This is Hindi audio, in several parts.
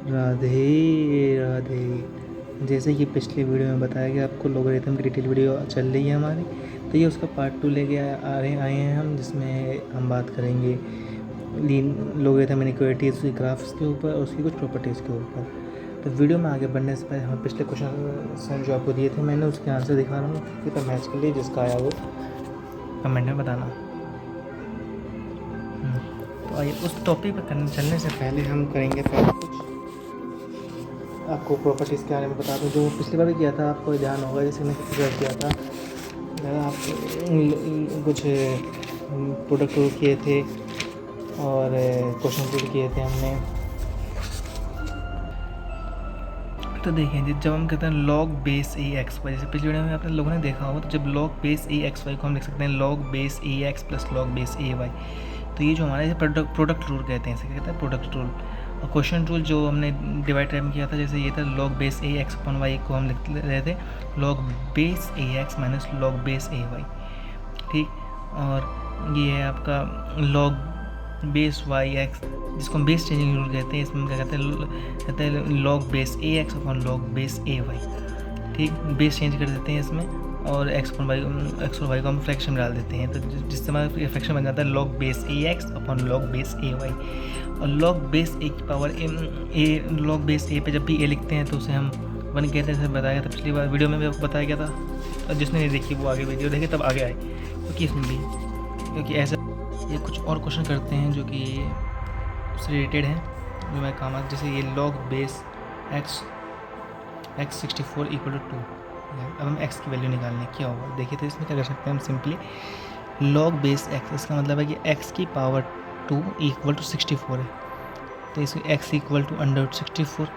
राधे राधे। जैसे कि पिछली वीडियो में बताया गया आपको, लोगरिथम की डिटेल वीडियो चल रही है हमारी, तो ये उसका पार्ट 2 लेके आए हैं हम, जिसमें हम बात करेंगे लीन लोगरिथम इनइक्वालिटीज़ उसकी ग्राफ्स के ऊपर और उसकी कुछ प्रॉपर्टीज़ के ऊपर। तो वीडियो में आगे बढ़ने से पहले हम पिछले क्वेश्चन जो आपको दिए थे मैंने, उसके आंसर दिखा रहा हूँ कि पर मैच के लिए, जिसका आया वो कमेंट में बताना। तो आइए उस टॉपिक पर चलने से पहले हम करेंगे पहले कुछ आपको प्रॉपर्टीज़ के बारे में बता दूँ, जो पिछली बार भी किया था, आपको ध्यान होगा। जैसे मैंने पिछली बार किया था, आप कुछ प्रोडक्ट रूल किए थे और क्वेश्चन रूल किए थे हमने। तो देखिए, जब हम कहते हैं log base a x Y, जैसे पिछले वीडियो में आपने लोगों ने देखा होगा, तो जब log base a x Y को हम लिख सकते हैं log base a x plus log base A Y. तो ये जो हमारे प्रोडक्ट रूल कहते हैं, इसे कहते हैं प्रोडक्ट रूल। और क्वेश्चन रूल जो हमने डिवाइड टाइप में किया था, जैसे ये था log base a x upon Y को हम लिख रहे थे log base a x minus log base A Y, ठीक। और ये है आपका लॉग बेस वाई एक्स, जिसको हम बेस चेंजिंग रूल कहते हैं। इसमें क्या कहते हैं log base a x upon log base A Y, ठीक। बेस चेंज कर देते हैं इसमें, और एक्स और वाई को हम फ्रैक्शन में डाल देते हैं, तो जिससे हमारा फ्रैक्शन बन जाता है log base a x upon log base A Y. और लॉग बेस ए की पावर ए, लॉग बेस ए पे जब भी ए लिखते हैं तो उसे हम 1 कहते हैं। बताया गया था पिछली बार वीडियो में भी आपको बताया गया था, और जिसने नहीं देखी वो आगे वीडियो देखे तब आगे आए, क्योंकि इसमें भी क्योंकि ऐसा ये कुछ और क्वेश्चन करते हैं जो कि उससे रिलेटेड है, जो मैं काम आता। जैसे ये log base x 64 equal to 2। अब हम x की वैल्यू निकालने क्या होगा, देखिए। तो इसमें क्या कर सकते हैं हम सिंपली लॉग बेस x, इसका मतलब है कि x की पावर 2 इक्वल टू 64 है, तो इसमें x equal to under 64,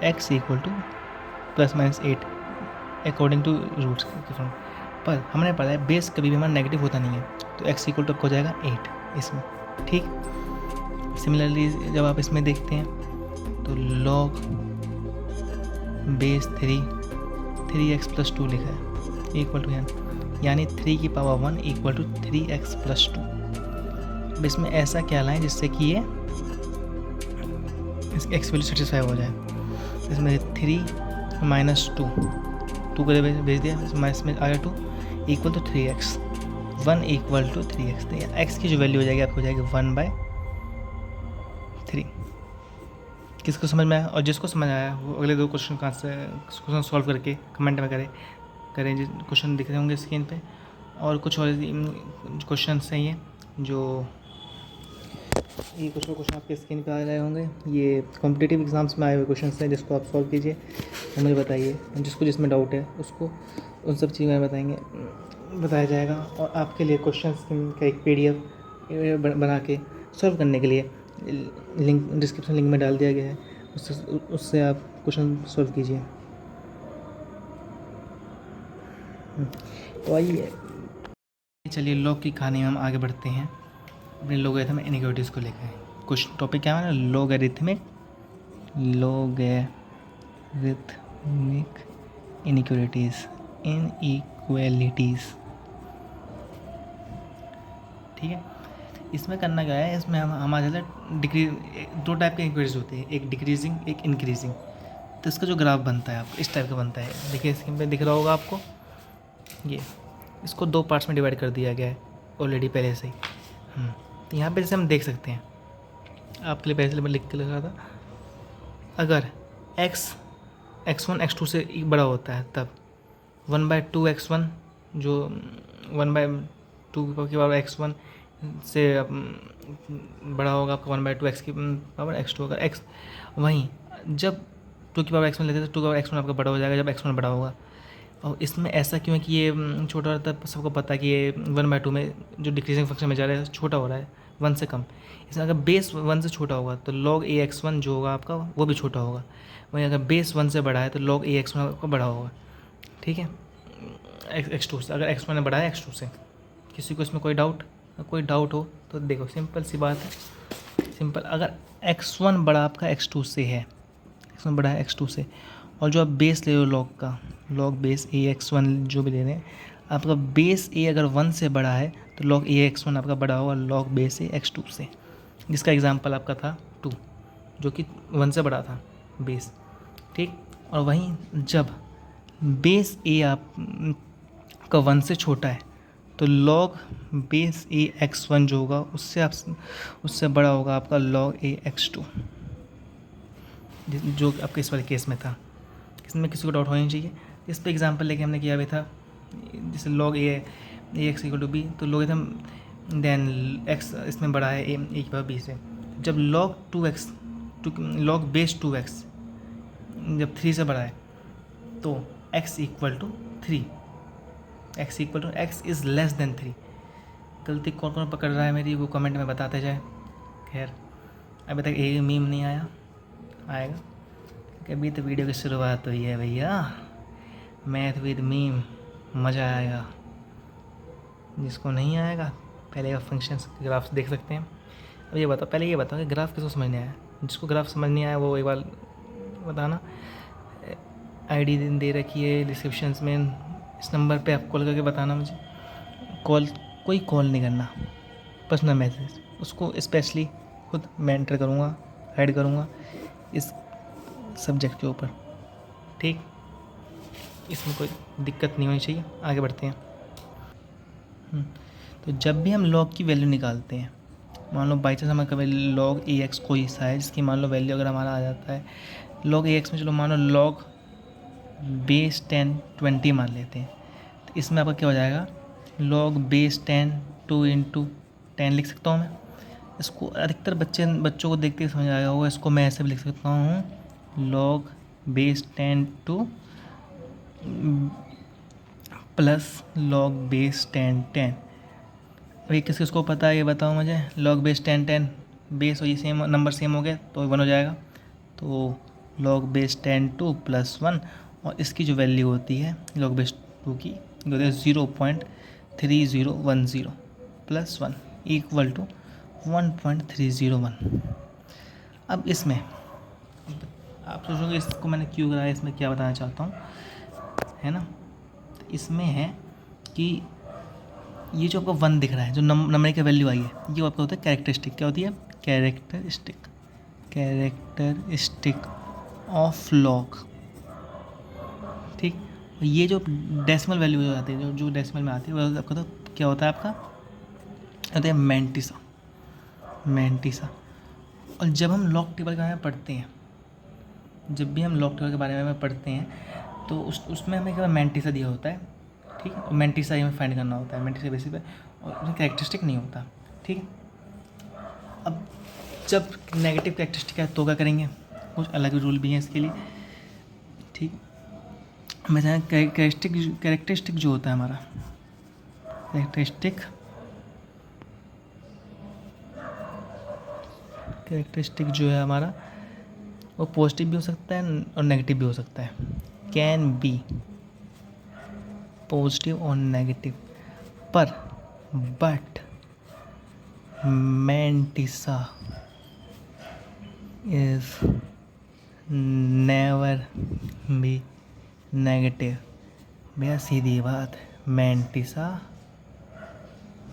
x equal to plus minus 8 according to roots के फॉर्म। पर हमने पढ़ा है बेस कभी भी हमारा नेगेटिव होता नहीं है, तो x इक्वल टू हो जाएगा 8 इसमें, ठीक। सिमिलरली जब आप इसमें देखते हैं तो लॉग बेस 3x प्लस 2 लिखा है इक्वल टू यानी 3 की power 1 equal to 3x plus 2। अब इसमें ऐसा क्या लाएं जिससे कि ये इसकी एक्स वैल्यू सेटिस्फाई हो जाए। इसमें 3 माइनस 2 को भेज दिया, इसमें आ गया 2 equal to 3x, 1 equal to 3x। तो x की जो वैल्यू हो जाएगी आपको हो जाएगी 1/3। किसको समझ में आया? और जिसको समझ आया वो अगले 2 क्वेश्चन का क्वेश्चन सॉल्व करके कमेंट में करें जिस क्वेश्चन दिख रहे होंगे स्क्रीन पे। और कुछ और क्वेश्चन सही है, जो ये कुछ और क्वेश्चन आपके स्क्रीन पे आ रहे होंगे, ये कॉम्पिटिटिव एग्जाम्स में आए हुए क्वेश्चन हैं, जिसको आप सॉल्व कीजिए और मुझे बताइए। जिसको जिसमें डाउट है उसको उन सब चीज़ें बताया जाएगा। और आपके लिए क्वेश्चंस का एक PDF बना के सॉल्व करने के लिए लिंक डिस्क्रिप्शन लिंक में डाल दिया गया है, उससे आप क्वेश्चन सॉल्व कीजिए। तो आइए चलिए लॉग की कहानी में हम आगे बढ़ते हैं अपने लोगरिथमिक इनइक्वालिटीज़ को लेकर। कुछ टॉपिक क्या है ना, लोगरिथमिक इनइक्वालिटीज़, ठीक है। इसमें करना क्या है, इसमें हम आ जाता है डिक्रीज। 2 टाइप के इनइक्वालिटीज़ होते हैं, एक डिक्रीजिंग एक इंक्रीजिंग। तो इसका जो ग्राफ बनता है आपको इस टाइप का बनता है, देखिए स्क्रीन पे दिख रहा होगा आपको। ये इसको 2 पार्ट्स में डिवाइड कर दिया गया है ऑलरेडी पहले से ही। तो यहाँ पे जैसे हम देख सकते हैं, आपके लिए पहले मैं लिख के लगा था, अगर x1 x2 से बड़ा होता है तब 1/2x1 जो 1/2 की पावर x1 से बड़ा होगा आपका 1/2x की पावर x2। अगर x वहीं जब 2 की पावर x1 लेते हैं तो 2 की पावर x1 आपका बड़ा हो जाएगा जब x1 बड़ा होगा। और इसमें ऐसा क्यों है कि ये छोटा रहता है, सबको पता है कि ये 1/2 में जो डिक्रीजिंग फंक्शन में जा रहा है छोटा हो रहा है 1 से कम। इसमें अगर बेस 1 से छोटा होगा तो log ax1 जो होगा आपका वो भी छोटा होगा। वहीं अगर बेस 1 से बड़ा है तो log ax1 आपका बड़ा होगा, ठीक है, x2 से। अगर x1 ने बड़ा है x2 से। किसी को इसमें कोई डाउट हो तो देखो सिंपल सी बात है, सिंपल। अगर x1 बड़ा आपका x2 से है, x1 बड़ा है x2 से, और जो आप बेस ले रहे हो लॉग का, लॉग बेस ax1 जो भी ले रहे हैं, आपका बेस a अगर 1 से बड़ा है तो log ax1 आपका बड़ा होगा log बेस ax2 से, जिसका एग्जांपल आपका था 2। जो कि 1 से बड़ा था बेस, ठीक। और वहीं जब बेस ए आप का 1 से छोटा है तो log बेस ए x1 जो होगा उससे बड़ा होगा आपका log ए x2, जो आपके इस वाले केस में था। इसमें किसी को डाउट होना चाहिए। इस पे एग्जांपल लेके हमने किया भी था, जैसे log a x equal to b, तो लोगरिथम देन x इसमें बड़ा है ए की पावर बी से। जब log 2x log base 2x जब 3 से बड़ा है तो x equal to 3, x is less than 3। गलती कौन कौन पकड़ रहा है मेरी वो कमेंट में बताते जाए। खैर अभी तक एक मीम नहीं आएगा कि अभी तो वीडियो की शुरुआत हुई है भैया। मैथ विद मीम, मज़ा आएगा। जिसको नहीं आएगा पहले का फंक्शंस ग्राफ्स देख सकते हैं। अब ये बताओ, पहले ये बताओ कि ग्राफ किसको समझ नहीं आया। जिसको ग्राफ समझ नहीं आया वो एक बार बताना। आईडी दे रखी है डिस्क्रिप्शंस में, इस नंबर पे आप कॉल करके बताना मुझे। कोई कॉल नहीं करना, पर्सनल मैसेज, उसको स्पेशली खुद मैं एंटर करूँगा, ऐड करूँगा इस सब्जेक्ट के ऊपर, ठीक। इसमें कोई दिक्कत नहीं होनी चाहिए। आगे बढ़ते हैं। तो जब भी हम log की वैल्यू निकालते हैं, मान लो बाई चांस हमें कभी log ए एक्स कोई सा है जिसकी मान लो वैल्यू अगर हमारा आ जाता है log ए एक्स में, चलो मान लो log बेस 10 20 मान लेते हैं, तो इसमें आपका क्या हो जाएगा log बेस 10 2 इंटू 10 लिख सकता हूँ मैं। इसको अधिकतर बच्चों को देखते ही समझ आया होगा। इसको मैं ऐसे भी लिख सकता हूँ log base 10 2 plus log base 10 10। अभी किस किसको पता है ये बताओ मुझे। log बेस 10 10 बेस और ये सेम नंबर सेम हो गया तो 1 हो जाएगा। तो log बेस 10 2 प्लस 1 और इसकी जो वैल्यू होती है log बेस 2 की होती है 0.3010 प्लस 1 इक्वल टू 1.301। अब इसमें आप सोचोगे इसको मैंने क्यों कराया, इसमें क्या बताना चाहता हूँ, है ना। तो इसमें है कि ये जो आपका 1 दिख रहा है, जो नंबर की वैल्यू आई है, ये आपका होता है कैरेक्टरिस्टिक। क्या होती है कैरेक्टरिस्टिक ऑफ log, ठीक। और ये जो डेसिमल वैल्यू जो आती है, जो डेसिमल में आती है वो आपका तो क्या होता है, आपका होता है मैंटिसा। और जब हम log टेबल के बारे में पढ़ते हैं, जब भी हम log टेबल के बारे में पढ़ते हैं तो उसमें हमें क्या मैंटिसा दिया होता है, ठीक है। और मैंटिसा हमें फाइंड करना होता है मैंटिसा बेसिस पे, और उसमें कैरेक्टरिस्टिक नहीं होता, ठीक है। अब जब नेगेटिव कैरेक्टरिस्टिक है तो क्या करेंगे, कुछ अलग रूल भी हैं इसके लिए, ठीक। मैं चाहे कैरेक्टरिस्टिक जो होता है हमारा कैरेक्टरिस्टिक जो है हमारा वो पॉजिटिव भी हो सकता है और नेगेटिव भी हो सकता है। कैन बी पॉजिटिव और negative, but mantissa is never be negative. भैया सीधी बात, मैंटिसा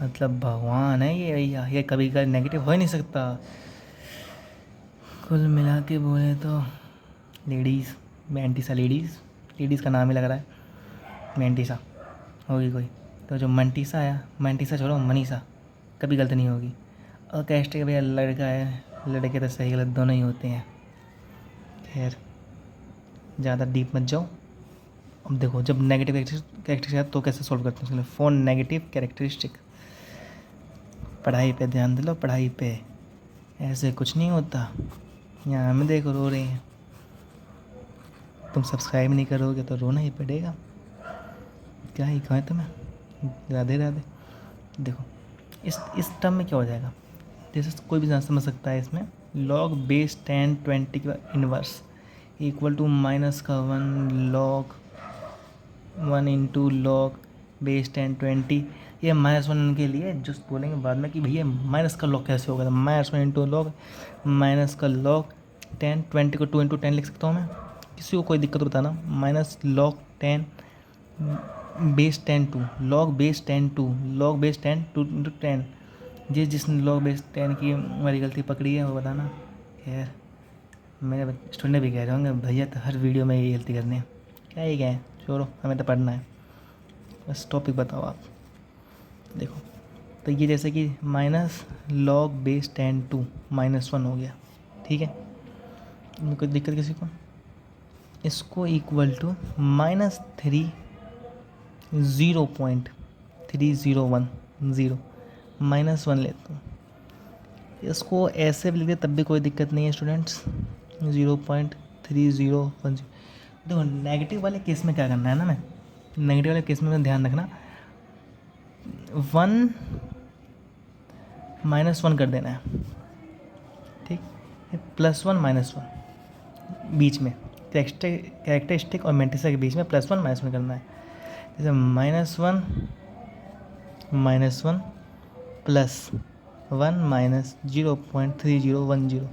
मतलब भगवान है ये भैया, ये कभी कभी नेगेटिव हो ही नहीं सकता। कुल मिला के बोले तो लेडीज़, मैंटिसा लेडीज़ का नाम ही लग रहा है, मैंटिसा होगी कोई। तो जो मंटिसा आया, मैंटिसा छोड़ो, मनीषा कभी गलत नहीं होगी। और कैस्ट के भैया लड़का है, लड़के तो सही गलत दोनों ही होते हैं। खैर ज़्यादा डीप मत जाओ। अब देखो जब नेगेटिव कैरेक्टरिस्टिक है तो कैसे सॉल्व करते हैं उसके लिए। फॉर नेगेटिव कैरेक्टरिस्टिक पढ़ाई पे ध्यान दिलो, पढ़ाई पे, ऐसे कुछ नहीं होता। यहाँ हमें देखो रो रही हैं, तुम सब्सक्राइब नहीं करोगे तो रोना ही पड़ेगा। क्या ही कहें तुम्हें, राधे राधे। देखो इस टर्म में क्या हो जाएगा, जैसे कोई भी जान समझ सकता है इसमें log बेस 10 20 का इन्वर्स इक्वल टू माइनस का 1 log 1 इंटू log बेस 10 20। ये -1 के लिए जो बोलेंगे बाद में कि भैया माइनस का log कैसे होगा, तो -1 इंटू log माइनस का log 10 20 को 2 इंटू 10 लिख सकता हूँ मैं। किसी को कोई दिक्कत बताना, minus log 10 base 10 2 log base 10 2 log base 10 2 into 10। जिसने log बेस 10 की हमारी गलती पकड़ी है वो बताना। खैर मेरे स्टूडेंट भी कह रहे होंगे भैया तो हर वीडियो में ये गलती करनी है, क्या ही कहें, छोड़ो, हमें तो पढ़ना है, बस टॉपिक बताओ आप। देखो तो ये जैसे कि माइनस लॉग बेस 10 -1 हो गया, ठीक है, इनमें कोई दिक्कत किसी को? इसको इक्वल टू -0.3010 -1 लेता हूँ, इसको ऐसे भी लिखते तब भी कोई दिक्कत नहीं है स्टूडेंट्स। 0.3010, देखो नेगेटिव वाले केस में क्या करना है ना, मैं नेगेटिव वाले केस में ध्यान रखना, 1 -1 कर देना है, ठीक, +1 -1 बीच में, कैरेक्टरिस्टिक और मैंटिसा के बीच में +1 -1 करना है। जैसे -1 -1 +1 -0.3010,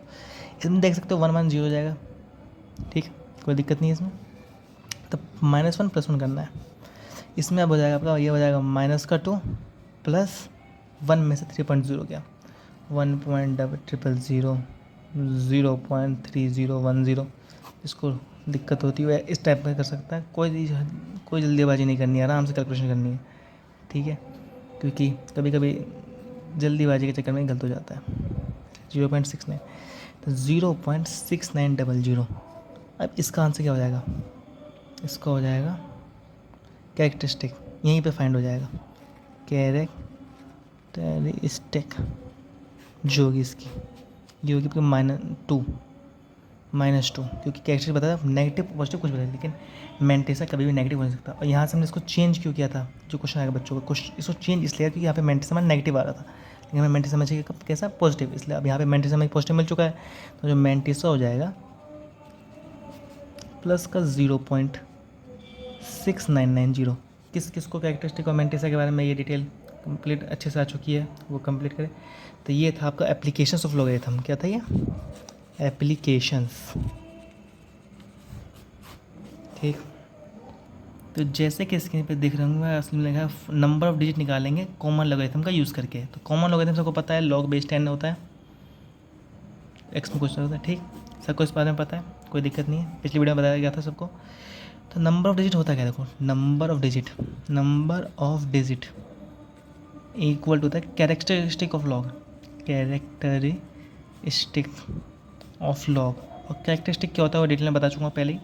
इसमें देख सकते हो 1 1 0 हो जाएगा, ठीक, कोई दिक्कत नहीं है इसमें। तो -1 +1 करना है, इसमें अब हो जाएगा आपका, ये हो जाएगा -2 +1 में से 3.0 गया, 1.000 0.3010, इसको दिक्कत होती है इस टाइप का कर सकता है, कोई जल्दीबाजी नहीं करनी है, आराम से कैलकुलेशन करनी है, ठीक है, क्योंकि कभी कभी जल्दीबाजी के चक्कर में गलत हो जाता है। 0.69, तो 0.6900, अब इसका आंसर क्या हो जाएगा, इसका हो जाएगा कैरेक्टरिस्टिक, यहीं पे फाइंड हो जाएगा, कैरेक्टरिस्टिक जो होगी इसकी, ये होगी आपकी -2, क्योंकि कैरेक्टरिस्टिक बताया नेगेटिव पॉजिटिव कुछ बताया, लेकिन मेंटेसा कभी भी नेगेटिव हो नहीं सकता। और यहाँ से हमने इसको चेंज क्यों किया था, जो क्वेश्चन आएगा बच्चों का, इसको चेंज इसलिए क्योंकि यहाँ पे मेंटेसा में नेगेटिव आ रहा था, लेकिन हमें मेंटेसा में चाहिए कैसा, पॉजिटिव, इसलिए अब यहाँ पे मेंटेसा में पॉजिटिव मिल चुका है, तो जो मेंटेसा हो जाएगा प्लस का 0.6990। किसको कैरेक्टरिस्टिक और मेंटेसा के बारे में ये डिटेल कंप्लीट अच्छे से आ चुकी है, वो कंप्लीट करें। तो ये था आपका एप्लीकेशंस ऑफ लॉगरिथम, क्या था ये, एप्लीकेशंस, ठीक। तो जैसे कि स्क्रीन पे देख रहे होंगे, असली में लिखा है नंबर ऑफ डिजिट निकालेंगे कॉमन लॉगरिथम का यूज़ करके। तो कॉमन लॉगरिथम सबको पता है, log बेस 10 होता है, एक्स में कुछ होता है, ठीक, सबको इस बारे में पता है, कोई दिक्कत नहीं है, पिछली वीडियो में बताया गया था सबको। तो नंबर ऑफ डिजिट होता है क्या, देखो number of digit equal to होता है characteristic of log, characteristic of log, और कैरेक्टरिस्टिक क्या होता है वो डिटेल में बता चुका हूँ पहले ही,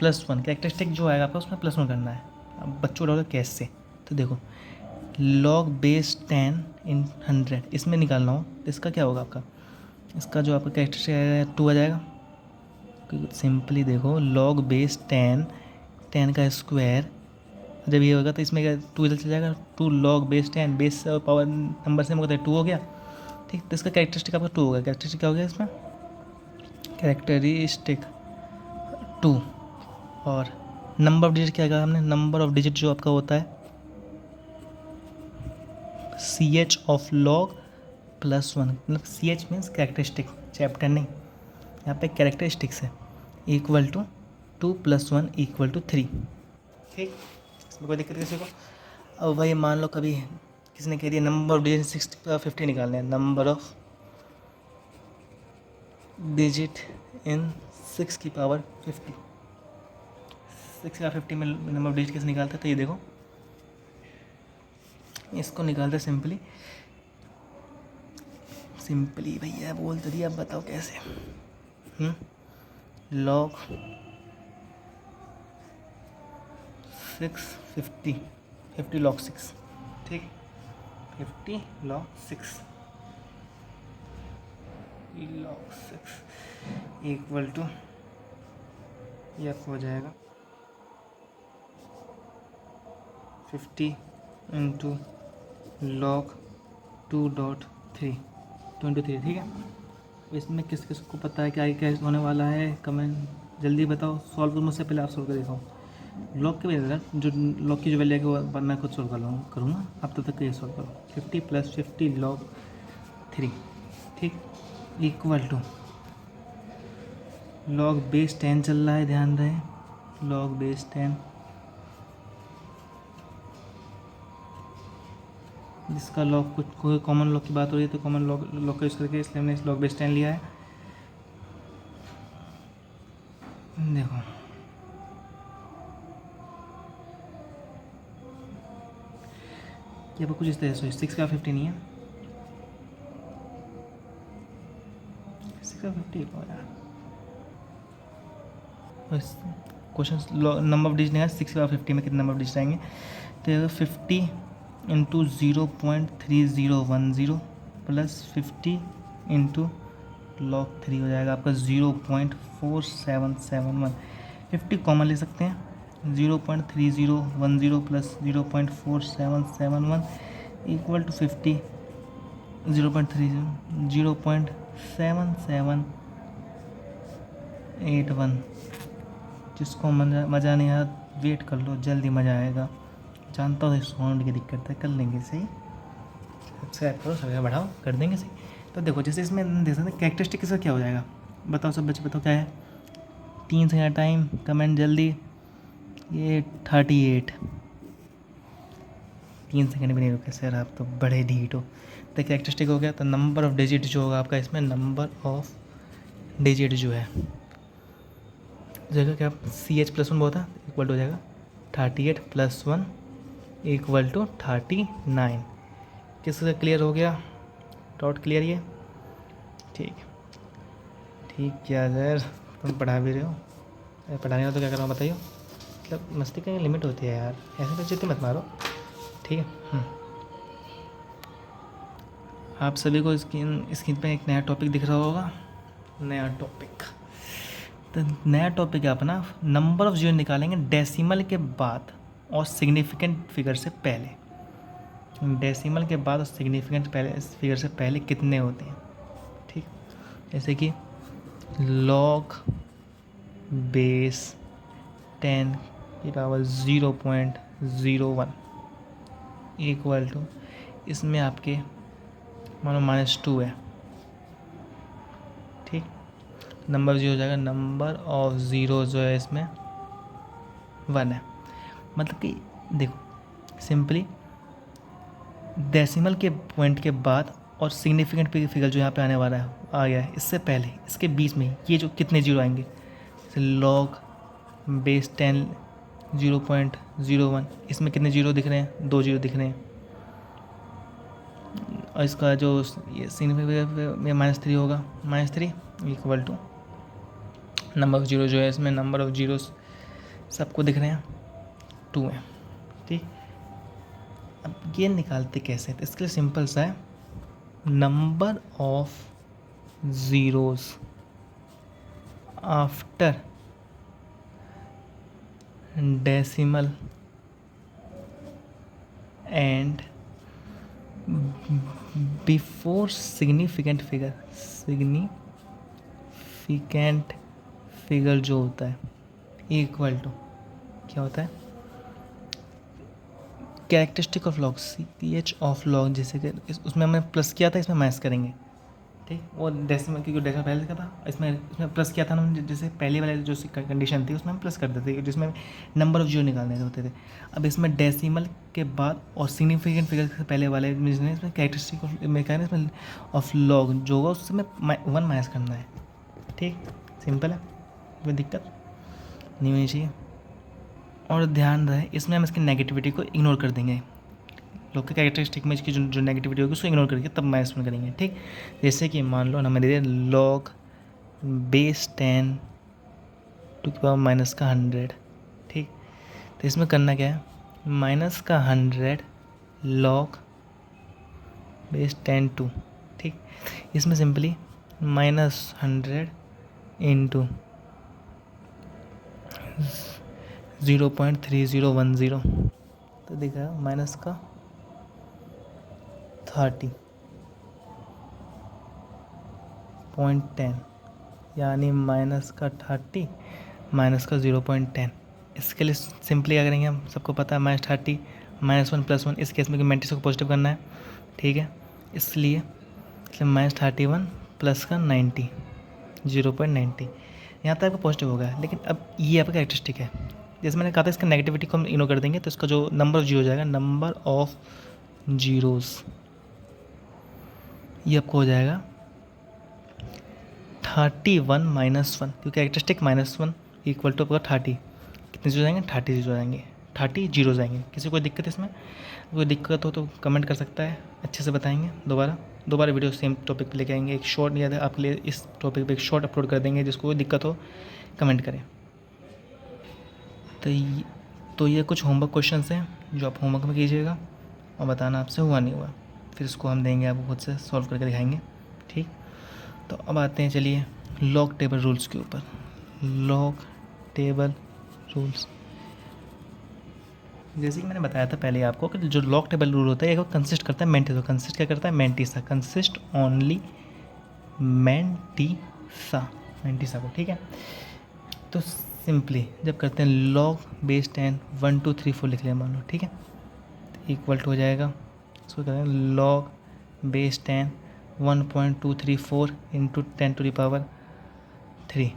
+1, कैरेक्टरिस्टिक जो आएगा आपका उसमें +1 करना है। अब बच्चों डॉलर कैसे, तो देखो log बेस 10 इन 100 इसमें निकालना हो तो इसका क्या होगा आपका, इसका जो आपका कैरेक्टरिस्टिक आएगा 2 आ जाएगा, क्योंकि सिंपली देखो log बेस 10 का स्क्वायर, जब ये होगा तो इसमें क्या 2 इधर चल जाएगा, 2 log base 10, base power number से मुझे 2 हो गया, ठीक। तो इसका कैरेक्टरिस्टिक आपका 2 होगा, कैरेक्टरिस्टिक क्या हो गया इसमें, कैरेक्टरिस्टिक 2, और नंबर ऑफ डिजिट क्या कहा हमने, नंबर ऑफ डिजिट जो आपका होता है CH ऑफ log +1, मतलब CH मीन्स कैरेक्टरिस्टिक, चैप्टर नहीं, यहाँ पे कैरेक्टरिस्टिक्स है, इक्वल टू 2 + 1 = 3, ठीक, इसमें कोई दिक्कत किसी को? अब भाई मान लो कभी किसी ने कह दिया नंबर ऑफ डिजिट 50 निकालने हैं, नंबर ऑफ डिजिट इन 6 की पावर 50, 6 का 50 में नंबर ऑफ डिजिट कैसे निकालते हैं, तो ये देखो इसको निकालते सिंपली भैया बोल तो दिया, अब बताओ कैसे, log 6 50 log 6, ठीक, 50 log 6 इक्वल टू, ये आपको हो जाएगा 50 इंटू log 2.3, 23, ठीक है। इसमें किस किस को पता है क्या क्या होने वाला है, कमेंट जल्दी बताओ, सॉल्व करो, मुझसे पहले आप सॉल्व कर दिखाओ, लॉग के वजह जो लॉग की जो वैल्यू है वो मैं खुद सॉल्व करूँगा, आप तब तक ये सॉल्व करो, 50 + 50 log 3, ठीक, इक्वल टू log बेस 10 चल रहा है, ध्यान रहे, log बेस 10, जिसका लॉग कुछ कोई कॉमन लॉग की बात हो रही है तो कॉमन लॉग का यूज़ करके, इसलिए हमने इस log बेस 10 लिया है, देखो ये कुछ इस तरह से 6 का 50 नहीं है, 6 का 50 हो यार। क्वेश्चन नंबर ऑफ डिजिट है 6 का 50 में कितने नंबर ऑफ डिजिट आएंगे, तो 50 इंटू 0.3010 प्लस 50 इंटू log 3 हो जाएगा आपका 0.4771। 50 कॉमन ले सकते हैं, 0.3010 प्लस 0.4771 इक्वल टू 50 0.7781। जिसको मज़ा नहीं आया वेट कर लो, जल्दी मज़ा आएगा। जानता हूँ साउंड की दिक्कत है, कर लेंगे सही, सब्सक्राइब करो, सब्सक्राइब बढ़ाओ, कर देंगे सही। तो देखो जैसे इसमें देख सकते हैं कैरेक्टरिस्टिक इसका क्या हो जाएगा, बताओ सब बच्चे बताओ क्या है। 3 सेकंड टाइम, कमेंट जल्दी। ये 38, 3 सेकंड भी नहीं रुके सर, आप तो बड़े ढीठ हो। तो कैरेक्टरिस्टिक हो गया, तो नंबर ऑफ डिजिट जो होगा आपका इसमें, नंबर ऑफ डिजिट जो है जगह क्या CH+1 बहुत है, इक्वल हो जाएगा 38 + 1 इक्वल टू 39। किसका क्लियर हो गया, डाउट क्लियर ये, ठीक क्या सर, तुम पढ़ा भी रहे हो, पढ़ाने हो तो क्या कर रहा हूँ बताइए। मतलब मस्ती का लिमिट होती है यार, ऐसे बच्चे तो मत मारो, ठीक है। आप सभी को स्क्रीन पे एक नया टॉपिक दिख रहा होगा, नया टॉपिक। तो नया टॉपिक है अपना, नंबर ऑफ जीरो निकालेंगे डेसिमल के बाद और सिग्निफिकेंट फिगर से पहले। डेसिमल के बाद और सिग्निफिकेंट फिगर से पहले कितने होते हैं, ठीक। जैसे कि log बेस 10 की पावर 0.01 इक्वल टू, इसमें आपके मानो -2 है, ठीक। नंबर जीरो हो जाएगा, नंबर ऑफ ज़ीरो जो है इसमें 1 है। मतलब कि देखो सिंपली डेसिमल के पॉइंट के बाद और सिग्निफिकेंट फिगर जो यहाँ पे आने वाला है आ गया है, इससे पहले इसके बीच में ये जो कितने जीरो आएंगे, जैसे log बेस 10 0.01, इसमें कितने जीरो दिख रहे हैं, 2 जीरो दिख रहे हैं। और इसका जो ये सिग्निफिकेंट में -3 होगा, -3 equal to number of zero जो है इसमें, नंबर ऑफ जीरो सबको दिख रहे हैं 2 है, ठीक। अब ये निकालते कैसे, तो इसके लिए सिंपल सा है, number of zeros after decimal and before significant figure जो होता है इक्वल टू क्या होता है, characteristic of log, CH of log. जैसे कि उसमें हमने प्लस किया था, इसमें माइनस करेंगे, ठीक। वो डेसिमल क्योंकि डेसिमल पहले का था, इसमें प्लस किया था हम, जैसे पहले वाले जो कंडीशन थी उसमें हम प्लस कर देते थे, जिसमें नंबर ऑफ जीरो निकालने होते थे। अब इसमें डेसिमल के बाद और सिग्निफिकेंट फिगर से पहले वाले इसमें characteristic of mechanism of log जो होगा उससे में 1 माइनस करना है, ठीक। सिंपल है, कोई दिक्कत नहीं होनी चाहिए। और ध्यान रहे इसमें हम इसकी नेगेटिविटी को इग्नोर कर देंगे, लोग के कैरेक्टरिस्टिक में इसकी जो नेगेटिविटी होगी उसको इग्नोर करके तब माइनस में करेंगे, ठीक। जैसे कि मान लो हमें दे दिया log बेस 10 टू की पावर -100, ठीक। तो इसमें करना क्या है, -100 log बेस 10 टू, ठीक। इसमें सिंपली -100 इंटू 0.3010 तो दिखा -30.10 यानी -30 -0.10। इसके लिए सिंपली क्या करेंगे, हम सबको पता है -30 -1 + 1, इस केस में मैट्रिक्स को पॉजिटिव करना है, ठीक है। इसलिए -31 + 90 0.90, यहाँ तक आपका पॉजिटिव होगा। लेकिन अब ये आपका कैरेक्टरिस्टिक है, जैसे मैंने कहा था इसका नेगेटिविटी को हम इग्नोर कर देंगे, तो इसका जो नंबर ऑफ जीरो हो जाएगा, नंबर ऑफ जीरोज़ ये आपको हो जाएगा 31 - 1, क्योंकि कैरेक्टरिस्टिक -1 इक्वल टू आपका 30, कितने जीरो जाएंगे, 30 जीरो जाएंगे, 30 जीरो जाएंगे। किसी को कोई दिक्कत है इसमें, कोई दिक्कत हो तो कमेंट कर सकता है, अच्छे से बताएंगे। दोबारा वीडियो सेम टॉपिक पे लेके आएंगे, एक शॉर्ट याद है आपके लिए, इस टॉपिक पे एक शॉर्ट अपलोड कर देंगे, जिसको कोई दिक्कत हो कमेंट करें। तो ये कुछ होमवर्क क्वेश्चंस हैं जो आप होमवर्क में कीजिएगा और बताना आपसे हुआ नहीं हुआ, फिर इसको हम देंगे आपको खुद से सॉल्व करके दिखाएंगे, ठीक। तो अब आते हैं चलिए लॉग टेबल रूल्स के ऊपर। लॉग टेबल रूल्स, जैसे कि मैंने बताया था पहले आपको कि जो लॉग टेबल रूल होता है वो कंसिस्ट करता है मेंटिसा, कंसिस्ट क्या करता है, मेंटिसा, कंसिस्ट ओनली मेंटिसा को, ठीक है। तो सिंपली जब करते हैं लॉग बेस 10 1 2 3 4 लिख लिया मान लो, ठीक है, इक्वल टू हो जाएगा, इसको कहते हैं log base 10 1.234 into 10 to the power 3,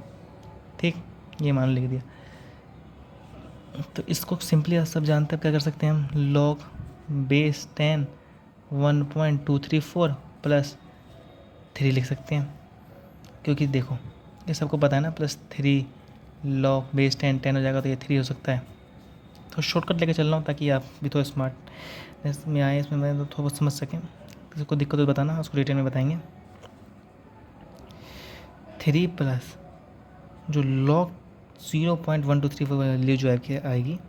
ठीक, ये मान लो लिख दिया। तो इसको सिंपली आप सब जानते हैं, क्या कर सकते हैं हम, लॉग बेस 10 1.234 प्लस 3 लिख सकते हैं, क्योंकि देखो ये सबको पता है ना, प्लस 3 लॉग बेस 10 10 हो जाएगा तो ये 3 हो सकता है। तो शॉर्टकट लेके चल रहा हूँ ताकि आप भी थोड़ा स्मार्ट में आए, इसमें मैं तो थोड़ा समझ सकें। किसी को दिक्कत हो बताना, उसको डिटेल में बताएंगे। 3 प्लस जो लॉग 0.1234 वैल्यू जो है आएगी,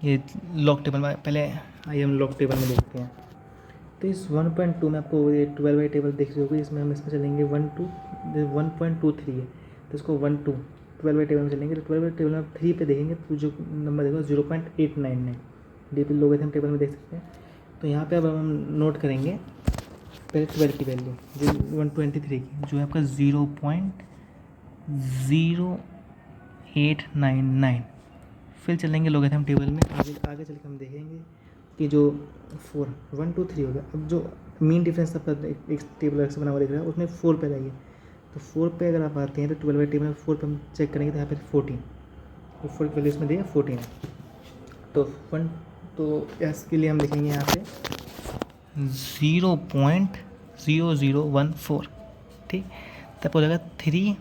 ये लॉग टेबल में, पहले आइए हम लॉग टेबल में देखते हैं। तो इस 1.2 में आपको ये 12 वाई टेबल देख रही होगी, इसमें हम इसमें चलेंगे 1.23 है, तो इसको 12 वाई टेबल में चलेंगे। तो 12 वाई टेबल में आप 3 पे देखेंगे तो जो नंबर देखो 0.899 डीपी लोग हम टेबल में देख सकते हैं। तो यहाँ पे अब हम नोट करेंगे पहले 12 की वैल्यू जो 123 की, जो है आपका 0.0899। फिर चलेंगे लोगरिथम टेबल में, आगे चल के हम देखेंगे कि जो 4 1 2 3 हो गया। अब जो मीन डिफरेंस आपका एक टेबल ऐसे बना हुआ दिख रहा है, उसमें 4 पे जाइए। तो 4 पे अगर आप आते हैं तो 12 वाई टेबल में 4 पे हम चेक करेंगे तो यहाँ पे 14, तो 4 की वैल्यू इसमें दिया 14 है। तो इसके लिए हम लिखेंगे यहाँ पे 0.0014, ठीक। तब हो जाएगा 3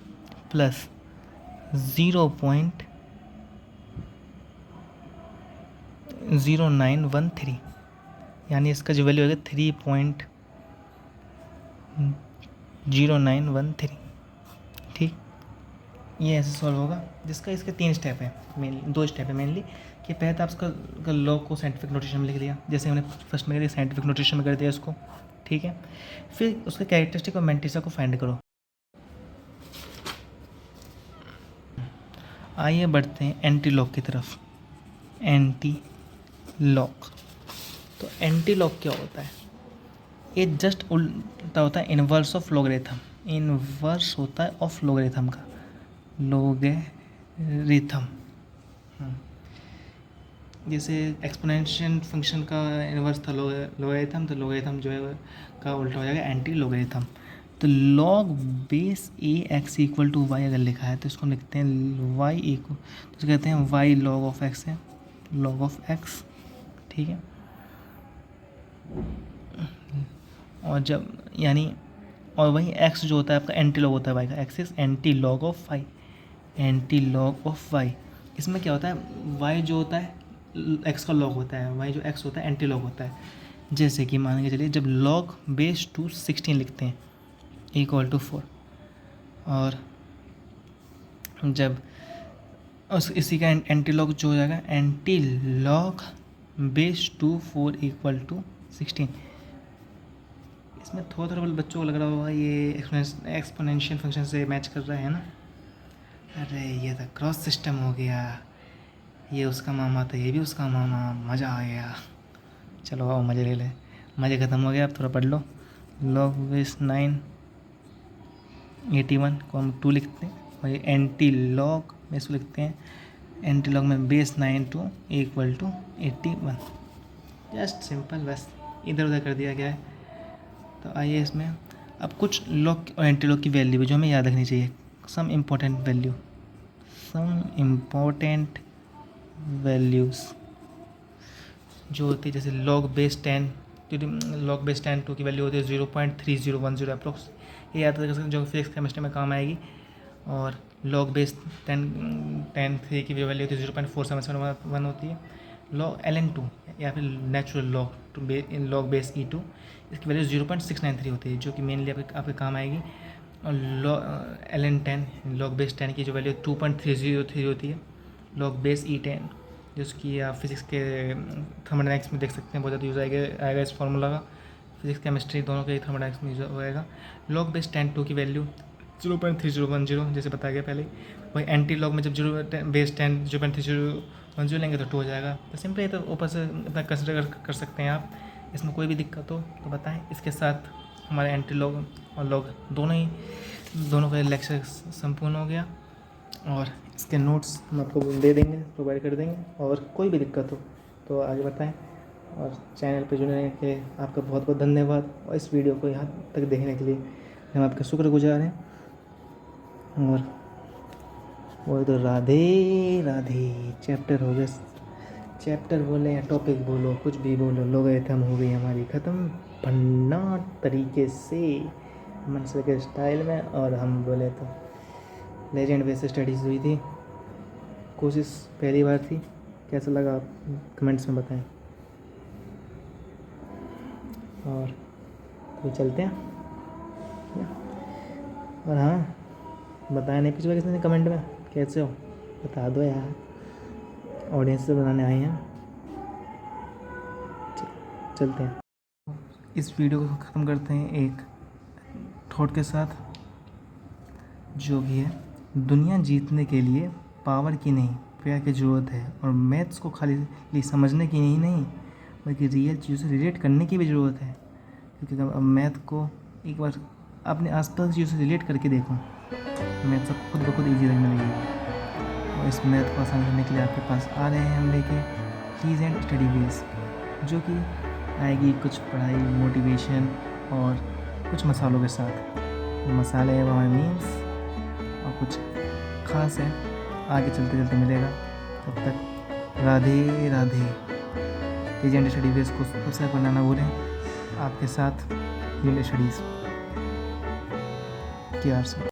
प्लस 0.0913, यानी इसका जो वैल्यू होगा 3.0913, ठीक। ये ऐसे सॉल्व होगा, जिसका इसके 3 स्टेप है मेनली, 2 स्टेप है मेनली। कि पहले तो आप इसका लॉग को साइंटिफिक नोटेशन में लिख दिया, जैसे हमने फर्स्ट में कर दिया साइंटिफिक नोटेशन में कर दिया इसको, ठीक है। फिर उसके कैरेक्टरिस्टिक और मेंटिसा को फाइंड करो। आइए बढ़ते हैं एंटी लॉग की तरफ। एंटी लॉग, तो एंटी लॉग क्या होता है, ये जस्ट उल्टा होता है इनवर्स ऑफ लॉगरिथम, इनवर्स होता है ऑफ लॉगरिथम का, लॉगरिथम। जैसे एक्सपोनेंशियल फंक्शन का इनवर्स था लॉगरिथम, तो लॉगरिथम जो है का उल्टा हो जाएगा एंटी लॉगरिथम। तो log base a x equal to y अगर लिखा है तो इसको लिखते हैं वाई इक्वल, तो कहते हैं वाई लॉग ऑफ एक्स है, लॉग ऑफ एक्स, ठीक है। और जब यानी और वही एक्स जो होता है आपका एंटी लॉग होता है वाई का, x is anti log of y, anti log of y. इसमें क्या होता है, वाई जो होता है एक्स का लॉग होता है, वाई जो एक्स होता है एंटी लॉग होता है। जैसे कि मान के चलिए जब लॉग बेस 2 16 लिखते हैं इक्वल टू 4, और जब इसी का एंटी लॉग जो हो जाएगा anti log base 2 4 equal to 16। इसमें थोड़ा बच्चों को लग रहा होगा ये एक्सपोनेंशियल फंक्शन से मैच कर रहा है ना, अरे ये तो क्रॉस सिस्टम हो गया, ये उसका मामा तो ये भी उसका मामा, मज़ा आ गया। चलो आओ मज़े ले ले, मज़े ख़त्म हो गया, अब थोड़ा पढ़ लो। लॉग बेस 981 को हम 2 लिखते हैं, और ये एंटी लॉग में इसको लिखते हैं, एंटी लॉग में base 92 equal to 81। Just simple, बस इधर उधर कर दिया गया है। तो आइए इसमें अब कुछ लॉग और एंटी लॉग की वैल्यू भी जो हमें याद रखनी चाहिए, सम इम्पोर्टेंट वैल्यूज़ जो होती है, जैसे लॉग बेस 10 2 की वैल्यू होती है 0.3010 अप्रोक्स, ये याद रख सकते हैं जो फिजिक्स केमिस्ट्री में काम आएगी। और लॉग बेस 10 की वैल्यू होती है 0.4771 होती है। लॉग ln2 या फिर नेचुरल लॉग बेस E2 इसकी वैल्यू 0.693 होती है, जो कि मेनली आपके काम आएगी। और ln10 लॉग बेस 10 की जो वैल्यू 2.303 होती है। लॉग बेस E10 जिसकी आप फिजिक्स के थर्मोडायनेमिक्स में देख सकते हैं, बहुत ज़्यादा यूज़ आएगा इस फार्मूला का। फिजिक्स केमिस्ट्री दोनों के थर्मोडायनेमिक्स में यूज़ होएगा। लॉग बेस 10 की वैल्यू 0.3010 जैसे बताया गया पहले। वही एंटी लॉग में जब 0.3010 लेंगे तो 2 हो जाएगा। तो सिंपल है, तो ऊपर से अपना कंसिडर कर सकते हैं आप। इसमें कोई भी दिक्कत हो तो बताएं। इसके साथ हमारे एंटी लॉग और लॉग दोनों का लेक्चर संपूर्ण हो गया, और इसके नोट्स हम आपको दे देंगे, प्रोवाइड कर देंगे। और कोई भी दिक्कत हो तो आगे बताएं। और चैनल पर जुड़ने के आपका बहुत बहुत धन्यवाद, और इस वीडियो को यहाँ तक देखने के लिए हम आपका शुक्रगुजार हैं। और तो राधे राधे। चैप्टर हो गया, चैप्टर बोले या टॉपिक बोलो, कुछ भी बोलो, लोगरिथम हो गई हमारी ख़त्म भन्ना तरीके से मनसर के स्टाइल में। और हम बोले तो लेजेंड बेस स्टडीज़ हुई थी, कोशिश पहली बार थी। कैसा लगा आप कमेंट्स में बताएं। और तो चलते हैं। और हाँ, बताया नहीं पिछले किसी ने कमेंट में कैसे हो, बता दो यार, ऑडियंस से बनाने आए हैं। चलते हैं, इस वीडियो को ख़त्म करते हैं एक थॉट के साथ, जो भी है, दुनिया जीतने के लिए पावर की नहीं प्यार की ज़रूरत है। और मैथ्स को खाली समझने की नहीं बल्कि रियल चीज़ों से रिलेट करने की भी ज़रूरत है। क्योंकि अब मैथ को एक बार अपने आसपास की चीज़ों से रिलेट करके देखो, मैथ सब खुद ब खुद ईजी लगने लगेगा। और इस मैथ को आसान करने के लिए आपके पास आ रहे हैं हम लेके कीज़ एंड स्टडी बेस, जो कि आएगी कुछ पढ़ाई, मोटिवेशन और कुछ मसालों के साथ। मसाले हैं हमारे मीम्स और कुछ ख़ास है, आगे चलते चलते मिलेगा। तब तक Radhe Radhe. Keys and study base को सब्सक्राइब करना ना भूलें। आपके साथ कीज़ एंड स्टडीज़ की आर से।